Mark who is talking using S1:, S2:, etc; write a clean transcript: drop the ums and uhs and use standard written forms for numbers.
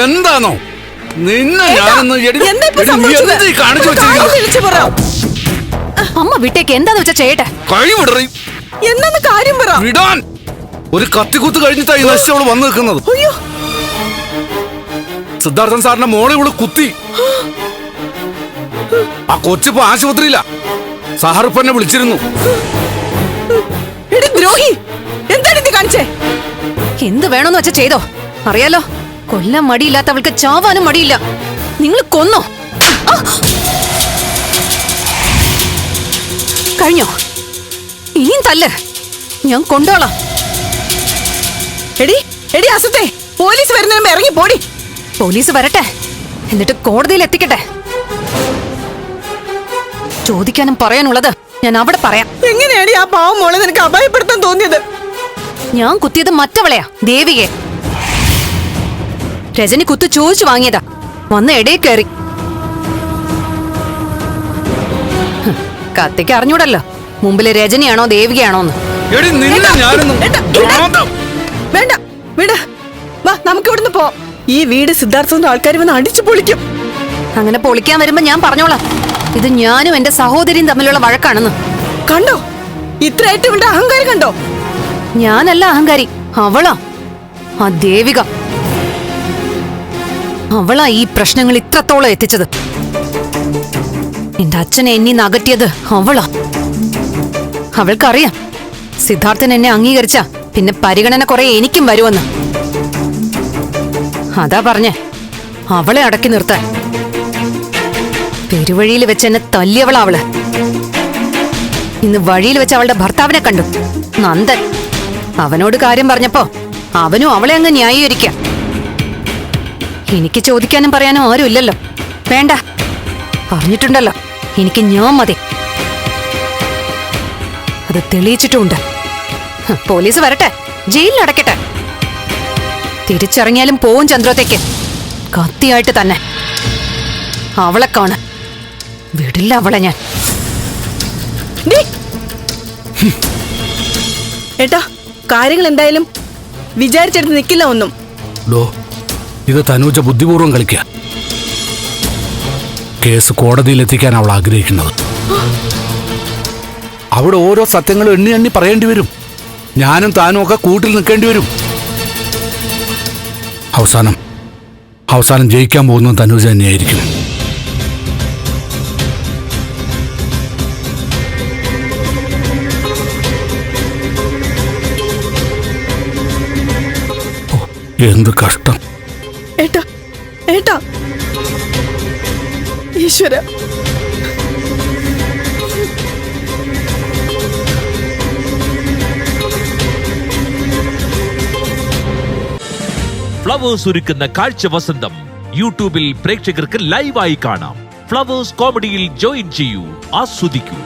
S1: എന്താണോ നിന്നെ ഞാനൊന്ന് കാണിച്ചു വെച്ചിരിക്കുന്നു.
S2: അമ്മ വിട്ടേക്ക്, എന്താന്ന് വെച്ചാ ചെയ്യട്ടെ.
S1: കഴിവിടറി
S3: എന്താന്ന് കാര്യം പറ.
S1: വിടാൻ ഒരു കത്തിക്കുത്ത് കഴിഞ്ഞിട്ടായി നശിച്ചവള് വന്നു നിൽക്കുന്നത്. സിദ്ധാർത്ഥൻ സാറിന്റെ മോളെ ഇവള് കുത്തി. ആ കൊച്ചിപ്പോ ആശുപത്രിയില്ല. സാറിപ്പന്നെ വിളിച്ചിരുന്നു.
S3: ദ്രോഹി, എന്താണ് ഇത് കാണിച്ചേ?
S2: എന്ത് വേണമെന്ന് വെച്ചാ ചെയ്തോ. അറിയാലോ, കൊല്ലാൻ മടിയില്ലാത്തവൾക്ക് ചാവാനും മടിയില്ല. നിങ്ങൾ കൊന്നോ? കഴിഞ്ഞോ? ഇനിയും തല്ല് ഞാൻ കൊണ്ടോളാം.
S3: എടി എടി അസത്തെ, പോലീസ് വരുന്നതിന് ഇറങ്ങി പോടി.
S2: പോലീസ് വരട്ടെ, എന്നിട്ട് കോടതിയിൽ എത്തിക്കട്ടെ. ചോദിക്കാനും പറയാനുള്ളത് ഞാൻ അവിടെ പറയാം.
S3: എങ്ങനെയാണ് ആ പാവം മോളെ നിനക്ക് അപായപ്പെടുത്താൻ തോന്നിയത്?
S2: ഞാൻ കുത്തിയത് മറ്റവളെയാ, ദേവികയെ. രജനി കുത്ത് ചോദിച്ചു വാങ്ങിയതാ, വന്ന് ഇടയിൽ കയറി. കത്തിക്ക് അറിഞ്ഞൂടല്ലോ മുമ്പില് രജനിയാണോ ദേവികയാണോന്ന്.
S3: വേണ്ട വീട് വാ, നമുക്ക് ഇവിടുന്ന് പോ. ഈ വീട് സിദ്ധാർത്ഥന്റെ ആൾക്കാർ വന്ന് അടിച്ചു പൊളിക്കും.
S2: അങ്ങനെ പൊളിക്കാൻ വരുമ്പോ ഞാൻ പറഞ്ഞോളാം, ഇത് ഞാനും എന്റെ സഹോദരിയും തമ്മിലുള്ള വഴക്കാണെന്ന്.
S3: കണ്ടോ, ഇത്രയായിട്ട് ഇവളുടെ അഹങ്കാരം കണ്ടോ?
S2: ഞാനല്ല അഹങ്കാരി, അവളാ, ആ ദേവിക. അവളാ ഈ പ്രശ്നങ്ങൾ ഇത്രത്തോളം എത്തിച്ചത്. എന്റെ അച്ഛനെ എന്നീന്ന് അകറ്റിയത് അവളാ. അവൾക്കറിയാം സിദ്ധാർത്ഥൻ എന്നെ അംഗീകരിച്ച പിന്നെ പരിഗണന കുറെ എനിക്കും വരുമെന്ന്. അതാ പറഞ്ഞേ അവളെ അടക്കി നിർത്താൻ. പെരുവഴിയിൽ വെച്ച് എന്നെ തല്ലിയവളാ അവള്. ഇന്ന് വഴിയിൽ വെച്ച് അവളുടെ ഭർത്താവിനെ കണ്ടു, നന്ദൻ. അവനോട് കാര്യം പറഞ്ഞപ്പോ അവനും അവളെ അങ്ങ് ന്യായീകരിക്കാം. എനിക്ക് ചോദിക്കാനും പറയാനും ആരും ഇല്ലല്ലോ. വേണ്ട, പറഞ്ഞിട്ടുണ്ടല്ലോ, എനിക്ക് ഞാൻ മതി. അത് തെളിയിച്ചിട്ടുമുണ്ട്. പോലീസ് വരട്ടെ, ജയിലിൽ അടക്കട്ടെ. തിരിച്ചിറങ്ങിയാലും പോവും ചന്ദ്രത്തേക്ക്, കത്തിയായിട്ട് തന്നെ. അവളെ കാണ്, വിടില്ല അവളെ ഞാൻ.
S3: ഏട്ടാ, കാര്യങ്ങൾ എന്തായാലും വിചാരിച്ചെടുത്ത് നിൽക്കില്ല ഒന്നും.
S1: ഇത് തനൂജ ബുദ്ധിപൂർവ്വം കളിക്കുക. കേസ് കോടതിയിൽ എത്തിക്കാൻ അവൾ ആഗ്രഹിക്കുന്നത്. അവിടെ ഓരോ സത്യങ്ങളും എണ്ണി എണ്ണി പറയേണ്ടി വരും. ഞാനും താനും ഒക്കെ കൂട്ടിൽ നിൽക്കേണ്ടി വരും. അവസാനം ജയിക്കാൻ പോകുന്നത് തനൂജ തന്നെയായിരിക്കും. എന്ത് കഷ്ടം.
S3: ഏട്ടാ ഏട്ടാ, ഈശ്വര.
S4: ഫ്ലവേഴ്സ് ഒരുക്കുന്ന കാഴ്ച വസന്തം യൂട്യൂബിൽ പ്രേക്ഷകർക്ക് ലൈവായി കാണാം. ഫ്ലവേഴ്സ് കോമഡിയിൽ ജോയിൻ ചെയ്യൂ, ആസ്വദിക്കൂ.